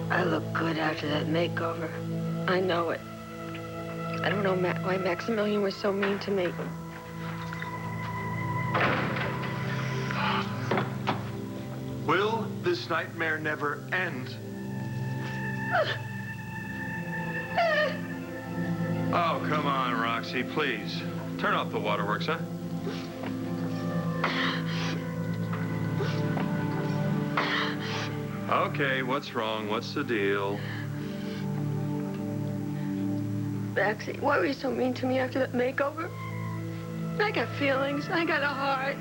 I look good after that makeover. I know it. I don't know why Maximilian was so mean to me. Will this nightmare never end? Oh, come on, Roxy, please. Turn off the waterworks, huh? Okay, what's wrong? What's the deal? Maxie, why were you so mean to me after that makeover? I got feelings, I got a heart,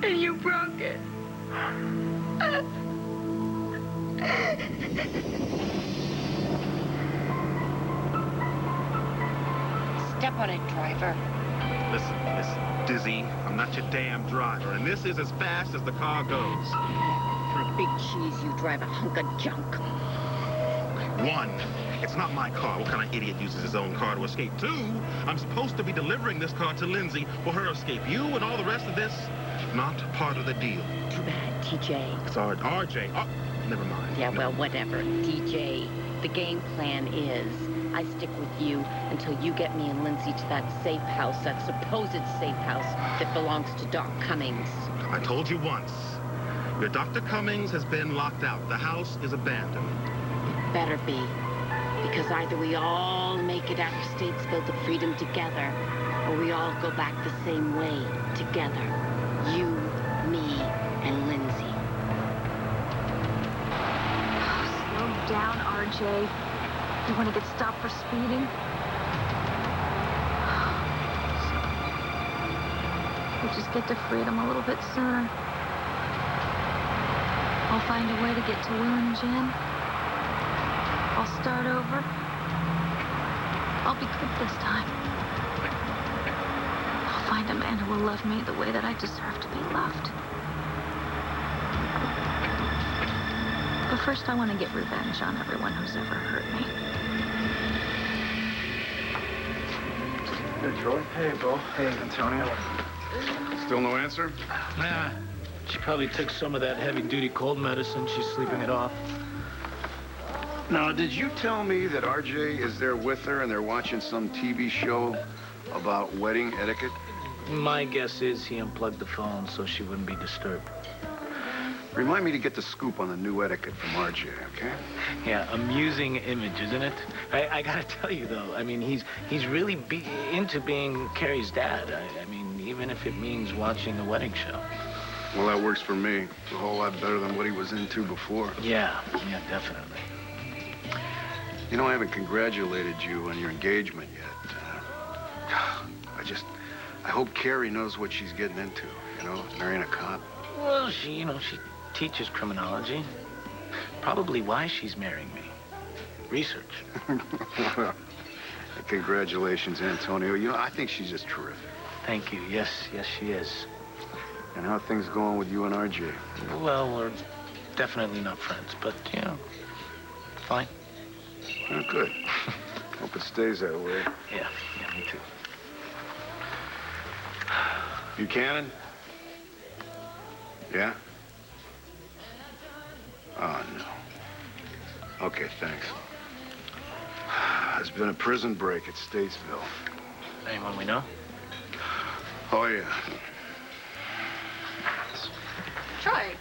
and you broke it. Step on it, driver. Listen, Miss Dizzy, I'm not your damn driver, and this is as fast as the car goes. For a big cheese, you drive a hunk of junk. One, it's not my car. What kind of idiot uses his own car to escape? Two, I'm supposed to be delivering this car to Lindsay for her escape. You and all the rest of this, not part of the deal. Too bad, TJ. Sorry, RJ. Oh, never mind. Yeah, well, whatever. TJ, the game plan is I stick with you until you get me and Lindsay to that safe house, that supposed safe house that belongs to Doc Cummings. I told you once. Your Dr. Cummings has been locked out. The house is abandoned. Better be. Because either we all make it out of Statesville to freedom together, or we all go back the same way together. You, me, and Lindsay. Slow down, RJ. You want to get stopped for speeding? We'll just get to freedom a little bit sooner. I'll find a way to get to Will and Jen. I'll start over. I'll be good this time. I'll find a man who will love me the way that I deserve to be loved. But first, I want to get revenge on everyone who's ever hurt me. Hey, Troy. Hey, Bo. Hey, Antonio. Still no answer? Nah. She probably took some of that heavy-duty cold medicine. She's sleeping it off. Now, did you tell me that RJ is there with her and they're watching some TV show about wedding etiquette? My guess is he unplugged the phone so she wouldn't be disturbed. Remind me to get the scoop on the new etiquette from RJ, okay? Yeah, amusing image, isn't it? I gotta tell you, though, I mean, he's really into being Carrie's dad. I mean, even if it means watching the wedding show. Well, that works for me. A whole lot better than what he was into before. Yeah, definitely. You know, I haven't congratulated you on your engagement yet. I hope Carrie knows what she's getting into, you know, marrying a cop. Well, she teaches criminology. Probably why she's marrying me. Research. Well, congratulations, Antonio. You know, I think she's just terrific. Thank you. Yes, she is. And how are things going with you and RJ? Well, we're definitely not friends, but, you know, fine. Oh, good. Hope it stays that way. Yeah, me too. Buchanan? Yeah? Oh, no. Okay, thanks. There's been a prison break at Statesville. Anyone we know? Oh, yeah. Troy,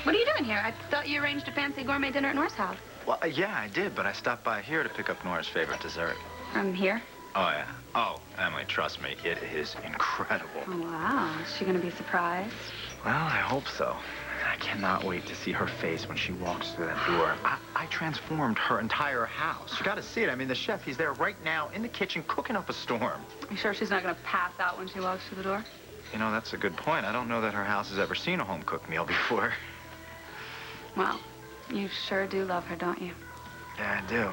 what are you doing here? I thought you arranged a fancy gourmet dinner at Nora's house. Well, yeah, I did, but I stopped by here to pick up Nora's favorite dessert. From here? Oh, yeah. Oh, Emily, trust me, it is incredible. Oh, wow. Is she going to be surprised? Well, I hope so. I cannot wait to see her face when she walks through that door. I transformed her entire house. You got to see it. I mean, the chef, he's there right now in the kitchen cooking up a storm. Are you sure she's not going to pass out when she walks through the door? You know, that's a good point. I don't know that her house has ever seen a home-cooked meal before. Well, you sure do love her, don't you? Yeah, I do.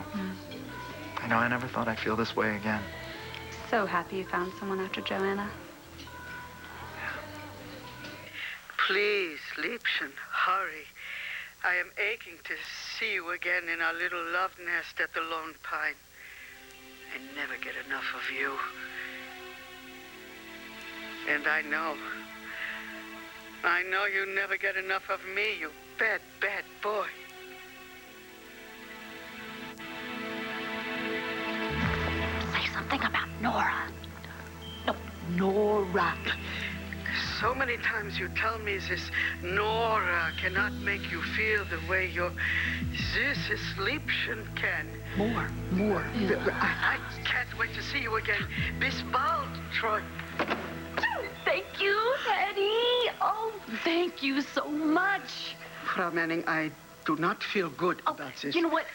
You know, I never thought I'd feel this way again. So happy you found someone after Joanna. Please, Liebchen, hurry. I am aching to see you again in our little love nest at the Lone Pine. I never get enough of you. And I know you never get enough of me, you bad, bad boy. something about Nora. No, Nora. So many times you tell me this Nora cannot make you feel the way this Liebchen can. More. I can't wait to see you again. Bis bald, Troy. Thank you, Eddie. Oh, thank you so much. Frau Manning, I do not feel good about this. You know what?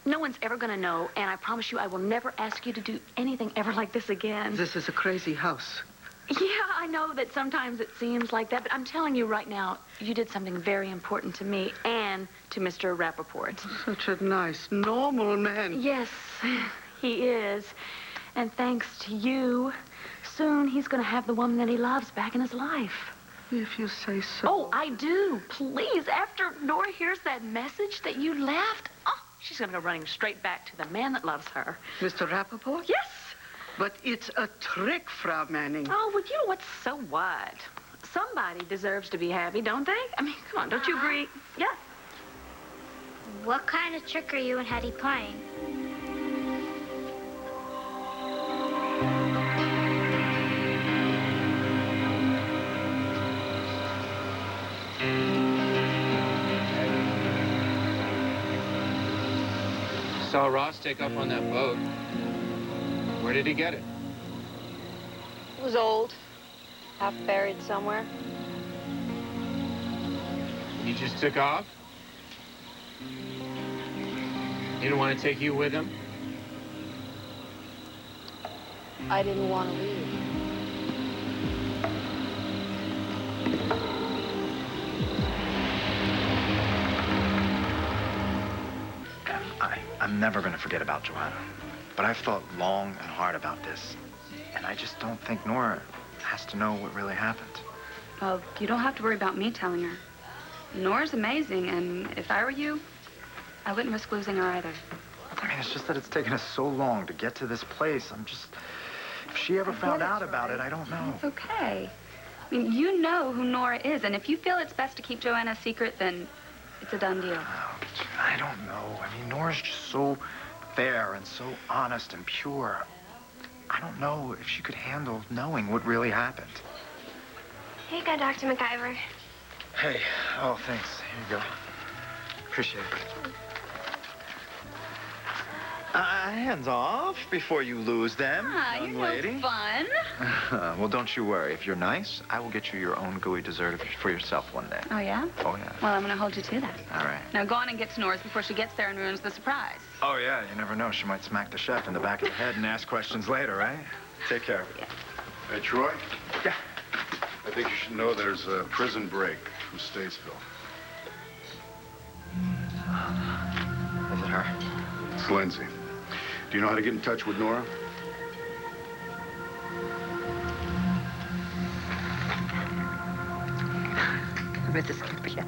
No one's ever going to know, and I promise you I will never ask you to do anything ever like this again. This is a crazy house. Yeah, I know that sometimes it seems like that, but I'm telling you right now, you did something very important to me and to Mr. Rappaport. Such a nice, normal man. Yes, he is. And thanks to you, soon he's going to have the woman that he loves back in his life. If you say so. Oh, I do. Please, after Nora hears that message that you left, she's going to go running straight back to the man that loves her. Mr. Rappaport? Yes. But it's a trick, Frau Manning. Oh, well, you know what? So what? Somebody deserves to be happy, don't they? I mean, come on, don't you agree? Yeah. What kind of trick are you and Hetty playing? Saw Ross take up on that boat. Where did he get it? It was old, half buried somewhere. He just took off? He didn't want to take you with him? I didn't want to leave. I'm never going to forget about Joanna. But I've thought long and hard about this. And I just don't think Nora has to know what really happened. Well, you don't have to worry about me telling her. Nora's amazing, and if I were you, I wouldn't risk losing her either. I mean, it's just that it's taken us so long to get to this place. If she ever found out about it, I don't know. It's okay. I mean, you know who Nora is, and if you feel it's best to keep Joanna a secret, then it's a done deal. Oh, I don't know. I mean, Nora's just so fair and so honest and pure. I don't know if she could handle knowing what really happened. Here you go, Dr. MacGyver. Hey, oh, thanks. Here you go. Appreciate it. Hands off before you lose them, young lady. Fun. Well, don't you worry. If you're nice, I will get you your own gooey dessert for yourself one day. Oh, yeah? Oh, yeah. Well, I'm going to hold you to that. All right. Now, go on and get to Nora's before she gets there and ruins the surprise. Oh, yeah. You never know. She might smack the chef in the back of the head and ask questions later, right? Take care. Yeah. Hey, Troy? Yeah? I think you should know there's a prison break from Statesville. Is it her? It's Lindsay. Do you know how to get in touch with Nora? Mrs. Campion.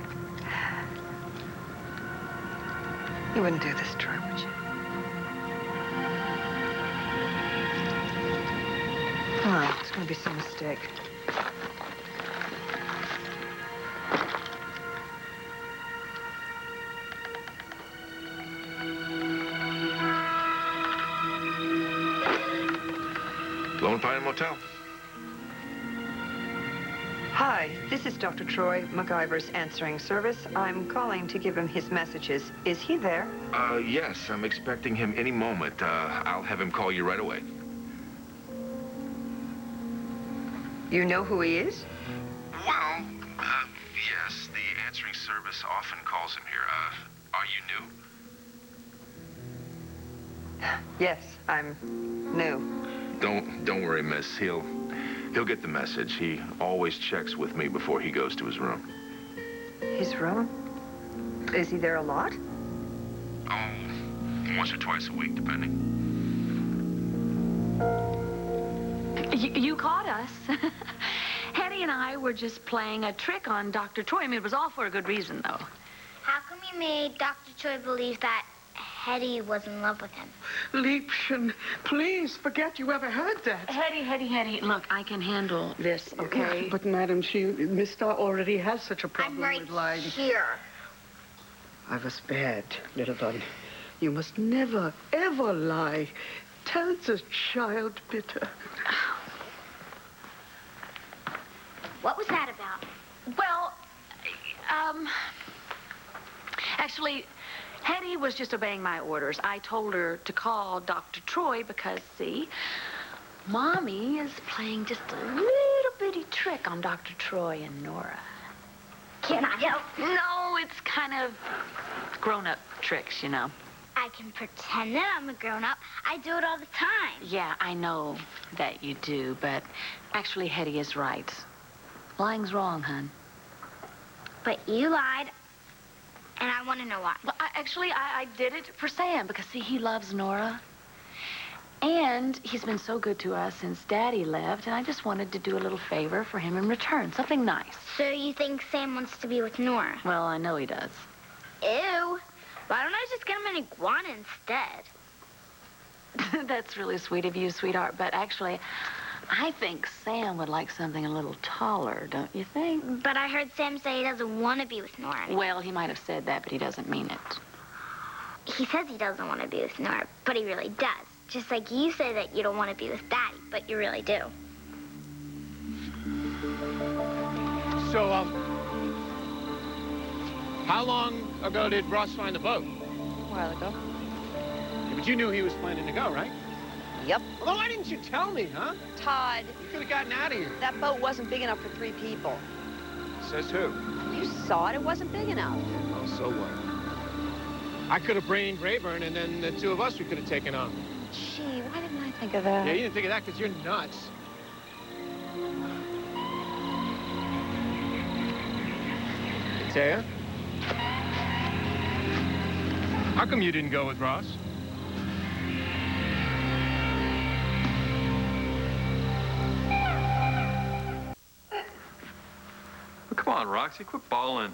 You wouldn't do this, Troy, would you? Oh, it's going to be some mistake. Lone Pine Motel. Hi, this is Dr. Troy MacGyver's answering service. I'm calling to give him his messages. Is he there? Yes, I'm expecting him any moment. I'll have him call you right away. You know who he is? Well, yes, the answering service often calls him here. Are you new? Yes, I'm new. Don't worry, miss. He'll get the message. He always checks with me before he goes to his room. His room? Is he there a lot? Oh, once or twice a week, depending. You caught us. Hetty and I were just playing a trick on Dr. Troy. I mean, it was all for a good reason, though. How come you made Dr. Troy believe that Hetty was in love with him? Liebchen, please forget you ever heard that. Hetty, look, I can handle this, okay? But, madam, Miss Starr already has such a problem I'm right with lying. here. I was bad, little one. You must never, ever lie. Ted's a child bitter. What was that about? Well, actually, Hetty was just obeying my orders. I told her to call Dr. Troy because, see, Mommy is playing just a little bitty trick on Dr. Troy and Nora. Can I help? No, it's kind of grown-up tricks, you know. I can pretend that I'm a grown-up. I do it all the time. Yeah, I know that you do, but actually Hetty is right. Lying's wrong, hon. But you lied, and I want to know why. Well, I did it for Sam because, see, he loves Nora. And he's been so good to us since Daddy left, and I just wanted to do a little favor for him in return, something nice. So you think Sam wants to be with Nora? Well, I know he does. Ew. Why don't I just get him an iguana instead? That's really sweet of you, sweetheart, but actually, I think Sam would like something a little taller, don't you think? But I heard Sam say he doesn't want to be with Nora. Well, he might have said that, but he doesn't mean it. He says he doesn't want to be with Nora, but he really does. Just like you say that you don't want to be with Daddy, but you really do. So, how long ago did Ross find the boat? A while ago. Yeah, but you knew he was planning to go, right? Yep. Well, then why didn't you tell me, huh? Todd. You could have gotten out of here. That boat wasn't big enough for 3 people. Says who? You saw it. It wasn't big enough. Oh, so what? I could have brained Rayburn, and then the two of us we could have taken on. Gee, why didn't I think of that? Yeah, you didn't think of that because you're nuts. Taya? How come you didn't go with Ross? Come on, Roxy, quit bawling.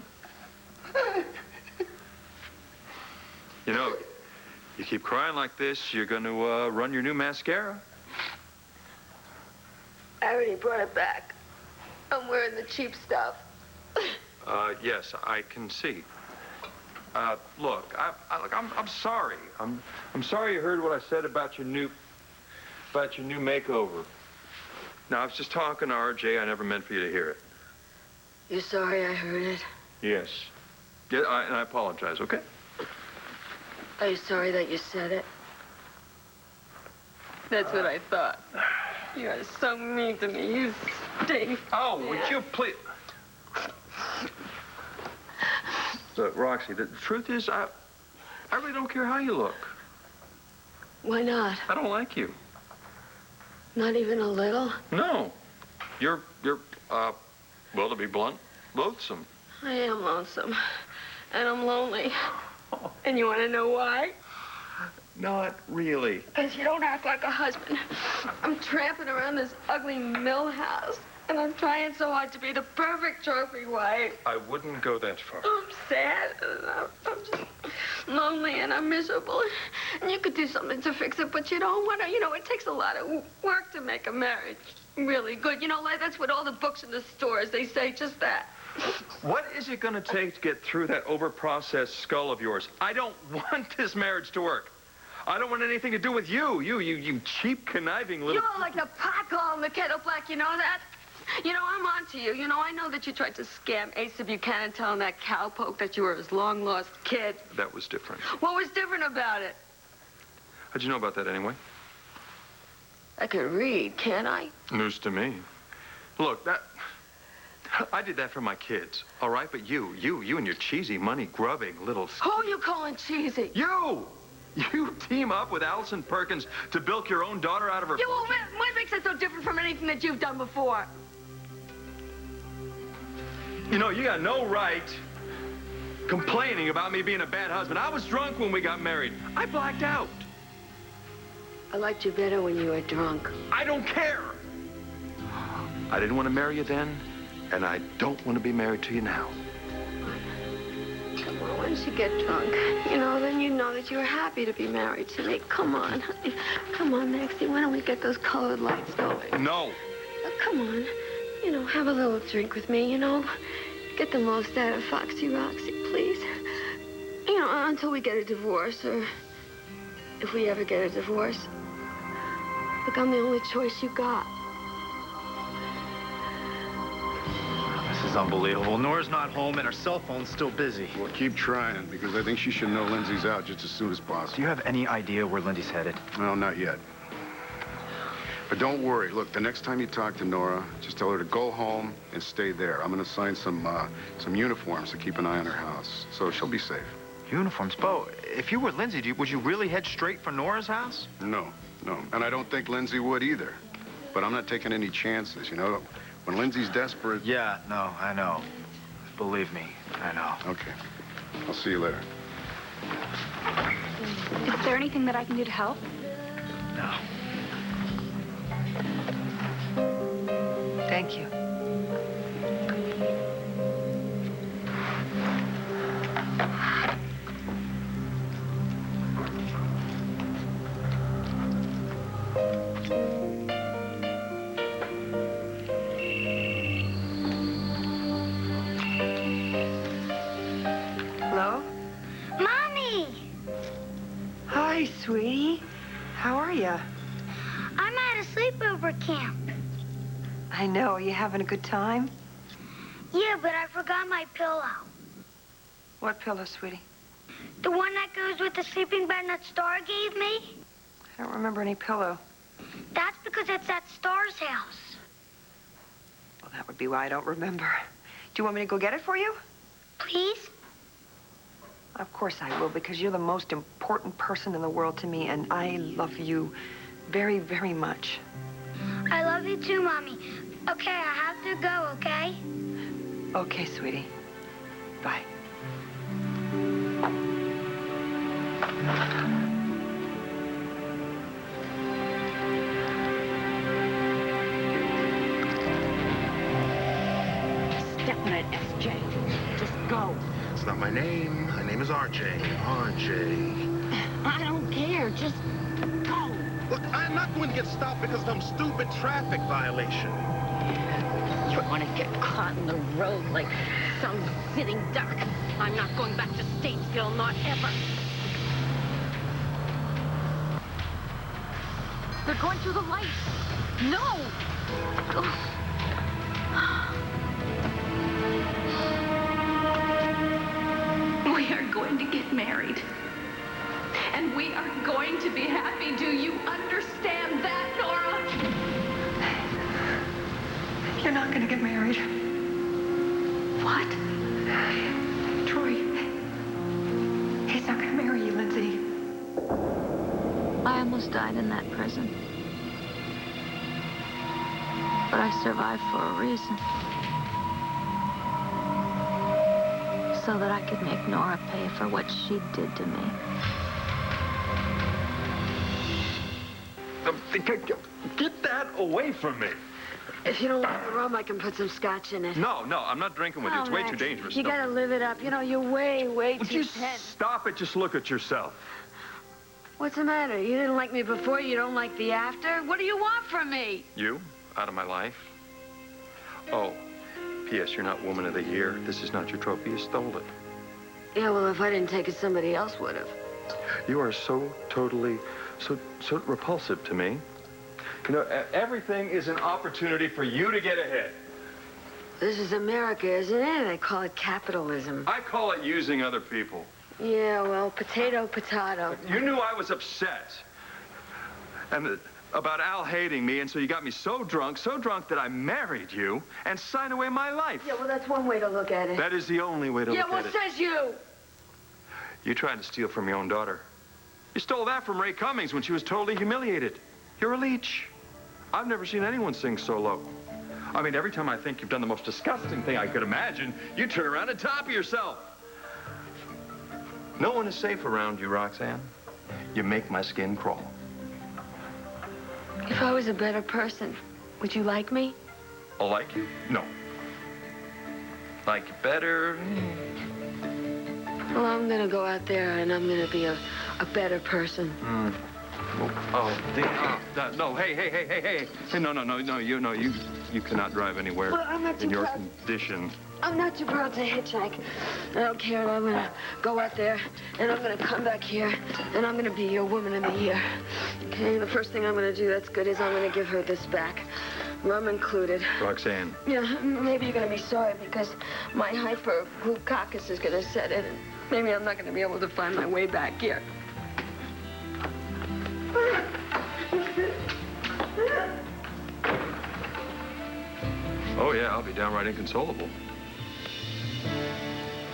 You know, you keep crying like this, you're going to run your new mascara. I already brought it back. I'm wearing the cheap stuff. Yes, I can see. Look, I'm sorry. I'm sorry you heard what I said about your new makeover. Now, I was just talking to RJ. I never meant for you to hear it. You sorry I heard it? Yes. Yeah, and I apologize, okay? Are you sorry that you said it? That's what I thought. You are so mean to me. You stink. Oh, would you please... Look, Roxy, the truth is, I really don't care how you look. Why not? I don't like you. Not even a little? No. You're, well, to be blunt, loathsome. I am lonesome. And I'm lonely. And you want to know why? Not really. Because you don't act like a husband. I'm tramping around this ugly mill house. And I'm trying so hard to be the perfect trophy wife. I wouldn't go that far. I'm sad. And I'm just lonely and I'm miserable. And you could do something to fix it, but you don't want to. You know, it takes a lot of work to make a marriage really good. You know, like that's what all the books in the stores, they say just that. What is it going to take to get through that over-processed skull of yours? I don't want this marriage to work. I don't want anything to do with you. You cheap, conniving little... You're like the pot calling the kettle black, you know that? You know, I'm on to you. You know, I know that you tried to scam Asa Buchanan telling that cowpoke that you were his long-lost kid. That was different. What was different about it? How'd you know about that anyway? I could read, can't I? News to me. Look, I did that for my kids, all right? But you and your cheesy, money-grubbing little... Who are you calling cheesy? You! You team up with Allison Perkins to bilk your own daughter out of her... Yeah, well, what makes it so different from anything that you've done before? You know, you got no right complaining about me being a bad husband. I was drunk when we got married. I blacked out. I liked you better when you were drunk. I don't care. I didn't want to marry you then, and I don't want to be married to you now. Come on, once you get drunk, you know, then you know that you're happy to be married to me. Come on, honey. Come on, Maxie, why don't we get those colored lights going? No. Oh, come on. You know, have a little drink with me, you know. Get the most out of Foxy Roxy, please. You know, until we get a divorce, or if we ever get a divorce. Look, I'm the only choice you got. This is unbelievable. Nora's not home and her cell phone's still busy. Well, keep trying, because I think she should know Lindsay's out just as soon as possible. Do you have any idea where Lindsay's headed? No, not yet. But don't worry. Look, the next time you talk to Nora, just tell her to go home and stay there. I'm going to assign some uniforms to keep an eye on her house, so she'll be safe. Uniforms? Bo, if you were Lindsay, would you really head straight for Nora's house? No. And I don't think Lindsay would either. But I'm not taking any chances, you know? When Lindsay's desperate... Yeah, no, I know. Believe me, I know. Okay. I'll see you later. Is there anything that I can do to help? No. Thank you. Hello? Mommy! Hi, sweetie. How are you? I'm at a sleepover camp. I know. You having a good time? Yeah, but I forgot my pillow. What pillow, sweetie? The one that goes with the sleeping bag that Star gave me? I don't remember any pillow. That's because it's at Star's house. Well, that would be why I don't remember. Do you want me to go get it for you? Please? Of course I will, because you're the most important person in the world to me, and I love you very, very much. I love you too, Mommy. Okay, I have to go, okay? Okay, sweetie. Bye. Step on it, SJ. Just go. It's not my name. My name is RJ. RJ. I don't care. Just go. Look, I'm not going to get stopped because of some stupid traffic violation. You want to get caught in the road like some sitting duck. I'm not going back to Statesville, not ever. They're going through the lights. No! We are going to get married. And we are going to be happy. Do you understand that, Nora? You're not going to get married. What? Troy, he's not going to marry you, Lindsay. I almost died in that prison. But I survived for a reason. So that I could make Nora pay for what she did to me. Get that away from me. If you don't like the rum, I can put some scotch in it. No, I'm not drinking with you. It's way too dangerous. You gotta live it up. You know, you're way Would too you tense. stop it? Just look at yourself. What's the matter? You didn't like me before, you don't like the after? What do you want from me? You? Out of my life? Oh, P.S. You're not Woman of the Year. This is not your trophy. You stole it. Yeah, well, if I didn't take it, somebody else would have. You are so totally, so repulsive to me. You know, everything is an opportunity for you to get ahead. This is America, isn't it? They call it capitalism. I call it using other people. Yeah, well, potato, potato. You knew I was upset. And about Al hating me, and so you got me so drunk that I married you and signed away my life. Yeah, well, that's one way to look at it. That is the only way to look at it. Yeah, what says you? You tried to steal from your own daughter. You stole that from Ray Cummings when she was totally humiliated. You're a leech. I've never seen anyone sing so low. I mean, every time I think you've done the most disgusting thing I could imagine, you turn around and top of yourself. No one is safe around you, Roxanne. You make my skin crawl. If I was a better person, would you like me? I'll like you? No. Like you better? Well, I'm gonna go out there and I'm gonna be a better person. No, hey. Hey, no, you cannot drive anywhere Well, I'm not too in your proud. condition. I'm not too proud to hitchhike. I don't care. I'm gonna go out there and I'm gonna come back here and I'm gonna be your Woman of the Year. Okay, the first thing I'm going to do that's good is I'm going to give her this back. Rum included. Roxanne. Yeah, maybe you're going to be sorry because my hyperglucoccus is going to set in and maybe I'm not going to be able to find my way back here. Oh, yeah, I'll be downright inconsolable.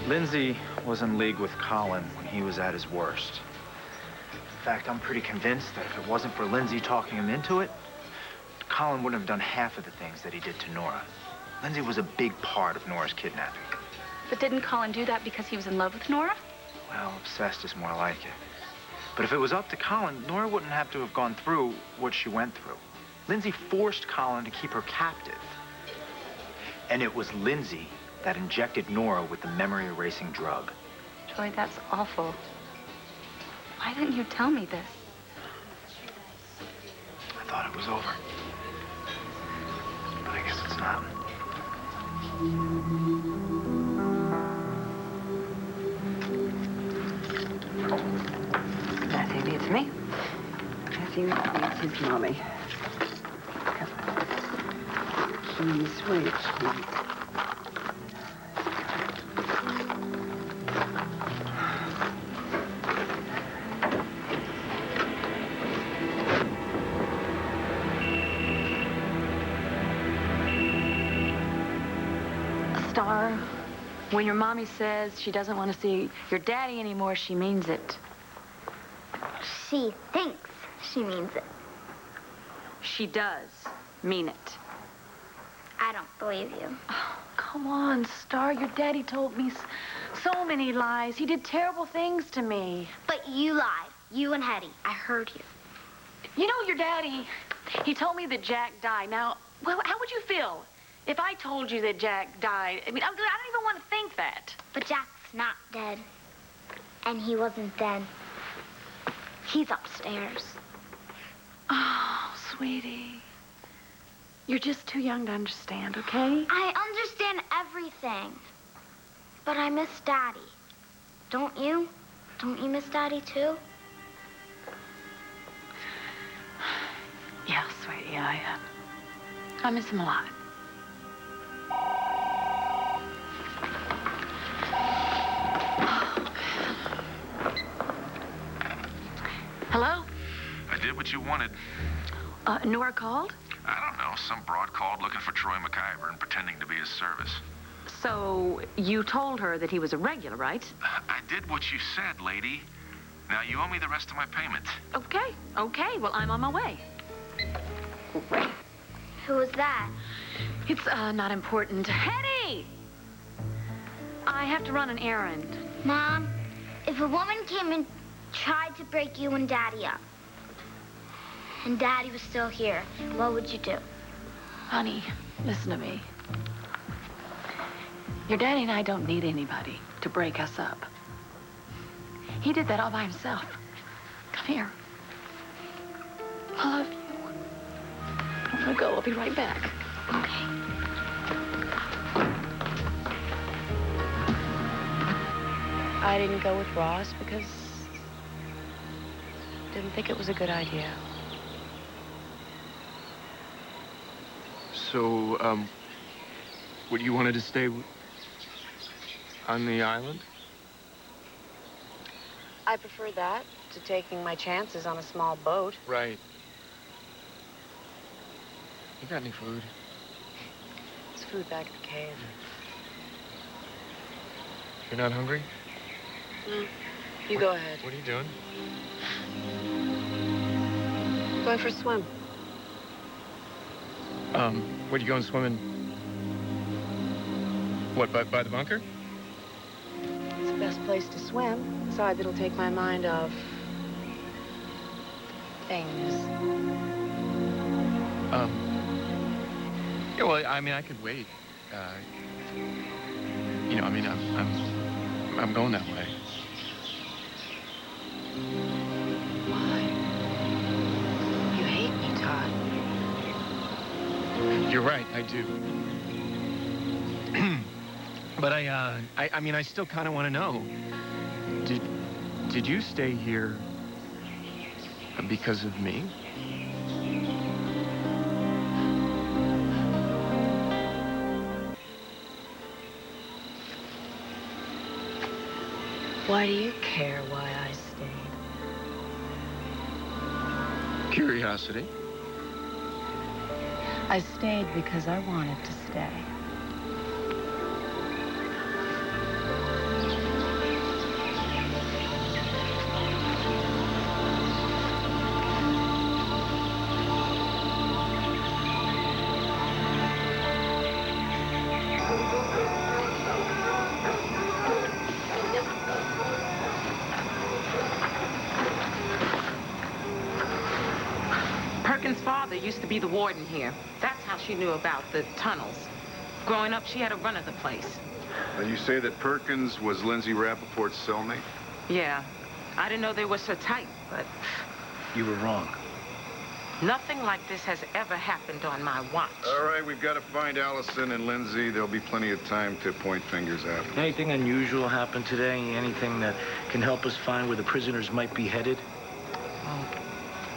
Lindsay was in league with Colin when he was at his worst. In fact, I'm pretty convinced that if it wasn't for Lindsay talking him into it, Colin wouldn't have done half of the things that he did to Nora. Lindsay was a big part of Nora's kidnapping. But didn't Colin do that because he was in love with Nora? Well, obsessed is more like it. But if it was up to Colin, Nora wouldn't have to have gone through what she went through. Lindsay forced Colin to keep her captive. And it was Lindsay that injected Nora with the memory-erasing drug. Troy, that's awful. Why didn't you tell me this? I thought it was over. But I guess it's not. Matthew needs me. Matthew needs his mommy. Keys, where are your keys? Star, when your mommy says she doesn't want to see your daddy anymore, she means it. She thinks she means it. She does mean it. I don't believe you. Oh, come on, Star. Your daddy told me so many lies. He did terrible things to me. But you lied. You and Hetty. I heard you. You know, your daddy, he told me that Jack died. Now, well, how would you feel if I told you that Jack died? I mean, I don't even want to think that. But Jack's not dead. And he wasn't dead. He's upstairs. Oh, sweetie. You're just too young to understand, okay? I understand everything. But I miss Daddy. Don't you? Don't you miss Daddy, too? Yeah, sweetie, I miss him a lot. Hello? I did what you wanted. Nora called? I don't know. Some broad called looking for Troy McIver and pretending to be his service. So you told her that he was a regular, right? I did what you said, lady. Now you owe me the rest of my payment. Okay, okay. Well, I'm on my way. Great. Who was that? It's not important. Hetty! I have to run an errand. Mom, if a woman came and tried to break you and Daddy up, and Daddy was still here, what would you do? Honey, listen to me. Your daddy and I don't need anybody to break us up. He did that all by himself. Come here. I love you. I'm gonna go. I'll be right back. Okay. I didn't go with Ross because I didn't think it was a good idea. So, what, you wanted to stay on the island? I prefer that to taking my chances on a small boat. Right. You got any food? There's food back at the cave. You're not hungry? No. You go ahead. What are you doing? Going for a swim. Where'd you go swimming? What, by the bunker? It's the best place to swim. Besides, it'll take my mind off things. Yeah, well, I mean, I could wait. You know, I mean, I'm going that way. Why? You hate me, Todd. You're right, I do. But I mean, I still kind of want to know. Did you stay here Because of me? Why do you care why I stayed? Curiosity. I stayed because I wanted to stay. Perkins' father used to be the warden here. That's how she knew about the tunnels. Growing up, she had a run of the place. You say that Perkins was Lindsay Rappaport's cellmate? Yeah. I didn't know they were so tight, but You were wrong. nothing like this has ever happened on my watch. All right, we've got to find Allison and Lindsay. There'll be plenty of time to point fingers at them. Anything unusual happened today? Anything that can help us find where the prisoners might be headed?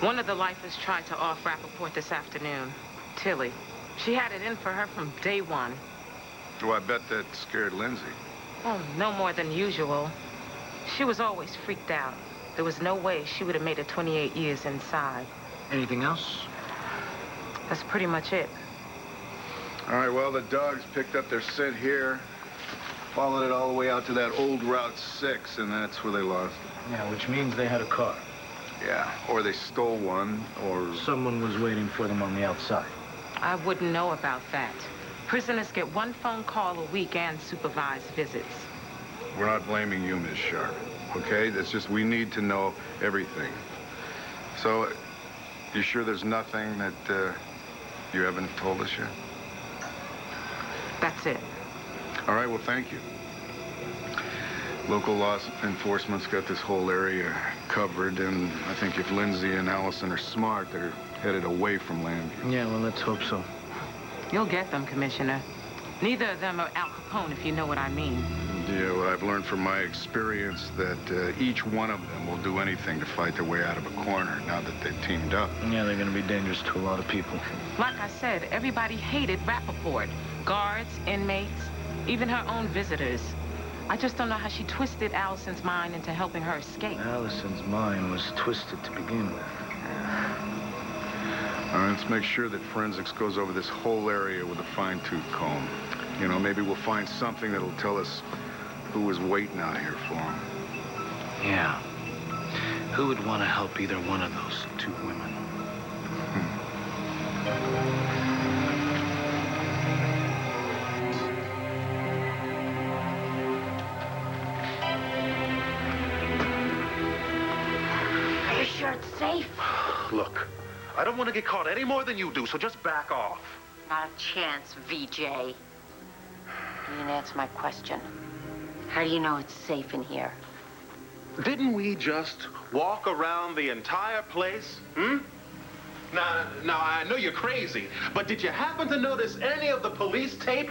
One of the lifers tried to off Rappaport this afternoon. Tilly. She had it in for her from day one. Oh, I bet that scared Lindsay. Oh, no more than usual. She was always freaked out. There was no way she would have made it 28 years inside. Anything else? That's pretty much it. All right, well, the dogs picked up their scent here, followed it all the way out to that old Route 6, and that's where they lost it. Yeah, which means they had a car. Yeah, or they stole one, or... Someone was waiting for them on the outside. I wouldn't know about that. Prisoners get one phone call a week and supervised visits. We're not blaming you, Miss Sharp, okay? It's just we need to know everything. So, you sure there's nothing that you haven't told us yet? That's it. All right, well, thank you. Local law enforcement's got this whole area covered, and I think if Lindsay and Allison are smart, they're headed away from Lambview. Yeah, well, let's hope so. You'll get them, Commissioner. Neither of them are Al Capone, if you know what I mean. Yeah, well, I've learned from my experience that each one of them will do anything to fight their way out of a corner now that they've teamed up. Yeah, they're gonna be dangerous to a lot of people. Like I said, everybody hated Rappaport. Guards, inmates, even her own visitors. I just don't know how she twisted Allison's mind into helping her escape. Allison's mind was twisted to begin with. All right, let's make sure that forensics goes over this whole area with a fine-tooth comb. You know, maybe we'll find something that'll tell us who was waiting out here for him. Yeah. Who would want to help either one of those two women? Are you sure it's safe? Look, I don't want to get caught any more than you do, so just back off. Not a chance, VJ. You didn't answer my question. How do you know it's safe in here? Didn't we just walk around the entire place? Now, I know you're crazy, but did you happen to notice any of the police tape?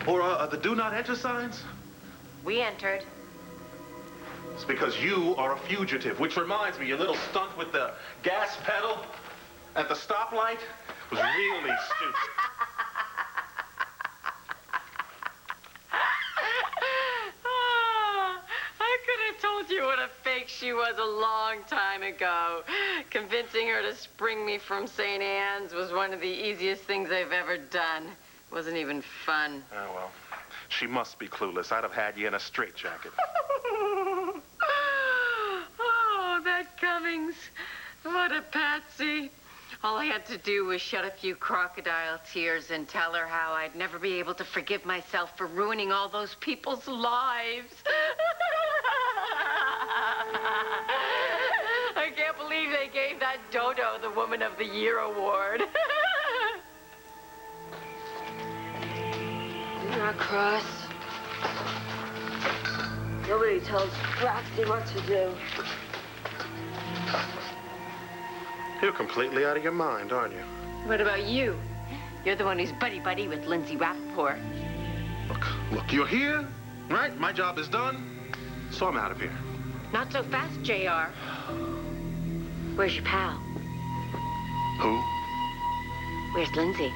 Or the do not enter signs? We entered. It's because you are a fugitive, which reminds me, your little stunt with the gas pedal at the stoplight was really stupid. I could have told you what a fake she was a long time ago. Convincing her to spring me from St. Anne's was one of the easiest things I've ever done. Wasn't even fun. Oh, well, she must be clueless. I'd have had you in a straitjacket. Oh, that Cummings. What a patsy. All I had to do was shed a few crocodile tears and tell her how I'd never be able to forgive myself for ruining all those people's lives. I can't believe they gave that Dodo the Woman of the Year award. Do not cross. Nobody tells Roxy what to do. You're completely out of your mind, aren't you? What about you? You're the one who's buddy-buddy with Lindsay Rappaport. Look, you're here, right? My job is done, so I'm out of here. Not so fast, JR. Where's your pal? Who? Where's Lindsay?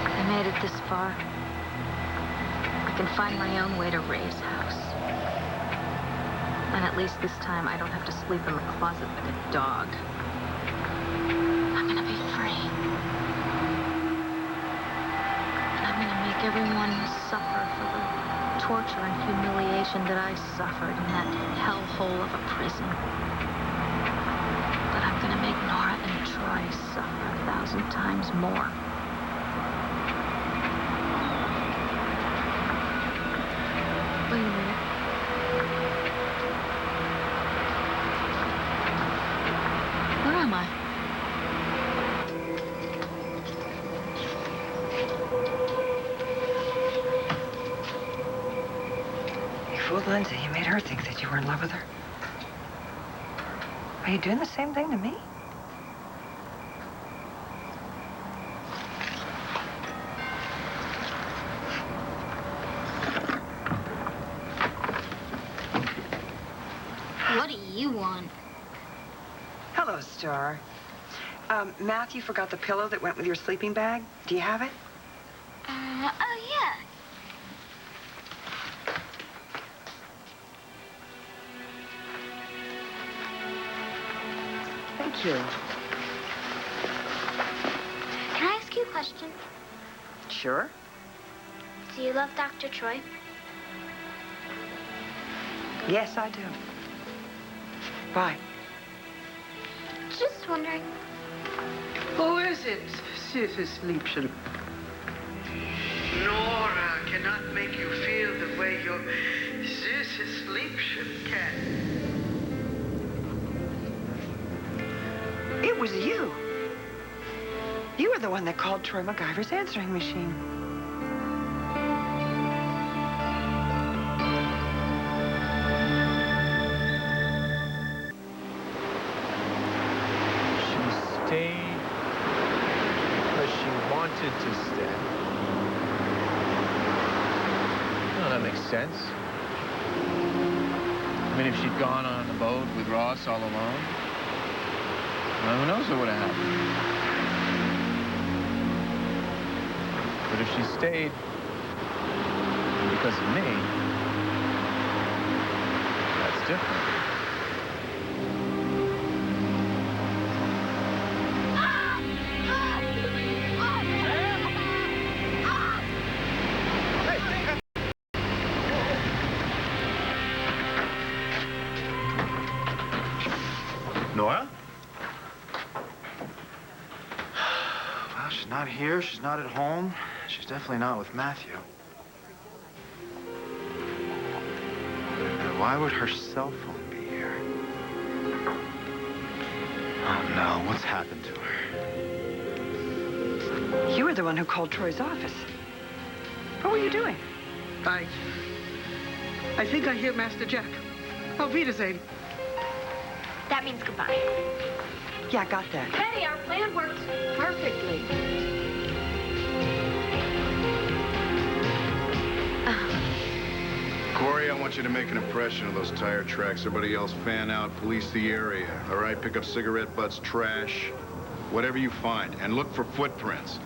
I made it this far. I can find my own way to Ray's house. And at least this time I don't have to sleep in the closet like a dog. I'm gonna be free. And I'm gonna make everyone suffer for the torture and humiliation that I suffered in that hellhole of a prison. But I'm gonna make Nora and Troy suffer 1,000 times more. Wait a minute. Where am I? You fooled Lindsay. You made her think that you were in love with her. Are you doing the same thing to me? What do you want? Hello, Star. Matthew forgot the pillow that went with your sleeping bag. Do you have it? Oh, yeah. Thank you. Can I ask you a question? Sure. Do you love Dr. Troy? Yes, I do. Why? Just wondering. Who is it, Süßes Liebchen? Nora cannot make you feel the way your Süßes Liebchen can. It was you. You were the one that called Troy MacGyver's answering machine. She stayed because she wanted to stay. Well, that makes sense. I mean, if she'd gone on the boat with Ross all alone, well, who knows what would have happened. But if she stayed because of me, that's different. Nora? Well, she's not here. She's not at home. She's definitely not with Matthew. Why would her cell phone be here? Oh, no. What's happened to her? You were the one who called Troy's office. What were you doing? I think I hear Master Jack. Auf Wiedersehen. That means goodbye. Yeah, I got that. Betty, our plan worked perfectly. Corey, I want you to make an impression of those tire tracks. Everybody else fan out, police the area. All right, pick up cigarette butts, trash, whatever you find. And look for footprints.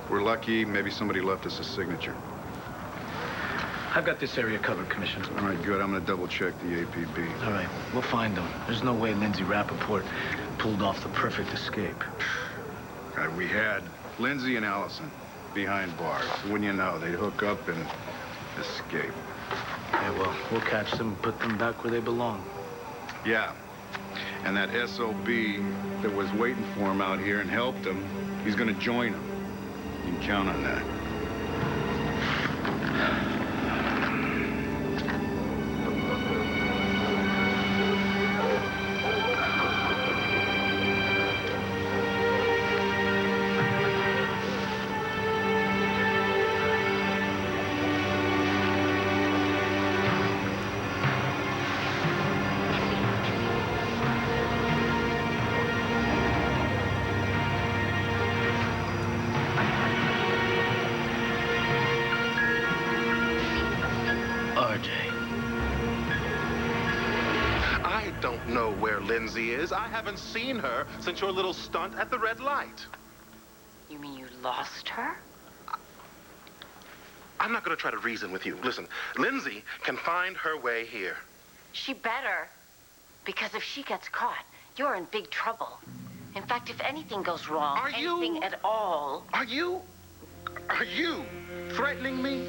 If we're lucky, maybe somebody left us a signature. I've got this area covered, Commissioner. All right, good. I'm going to double check the APB. All right, we'll find them. There's no way Lindsay Rappaport pulled off the perfect escape. All right, we had Lindsay and Allison behind bars. Wouldn't you know, they'd hook up and escape. Yeah, well, we'll catch them and put them back where they belong. Yeah. And that SOB that was waiting for him out here and helped him, he's going to join him. You can count on that. don't know where Lindsay is. I haven't seen her since your little stunt at the red light. You mean you lost her? I'm not going to try to reason with you. Listen, Lindsay can find her way here. She better. Because if she gets caught, you're in big trouble. In fact, if anything goes wrong, anything at all... Are you threatening me?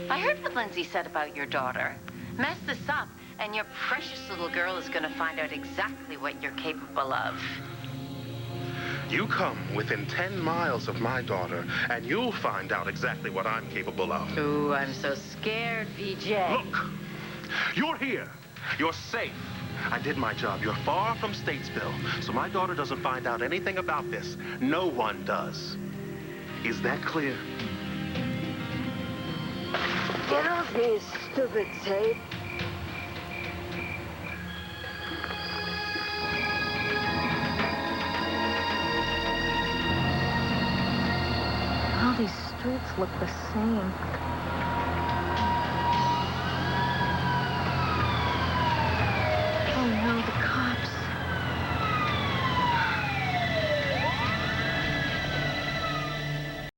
I heard what Lindsay said about your daughter. Mess this up, and your precious little girl is going to find out exactly what you're capable of. You come within 10 miles of my daughter, and you'll find out exactly what I'm capable of. Ooh, I'm so scared, VJ. Look, you're here. You're safe. I did my job. You're far from Statesville, so my daughter doesn't find out anything about this. No one does. Is that clear? Get off me, you stupid tape. All these streets look the same.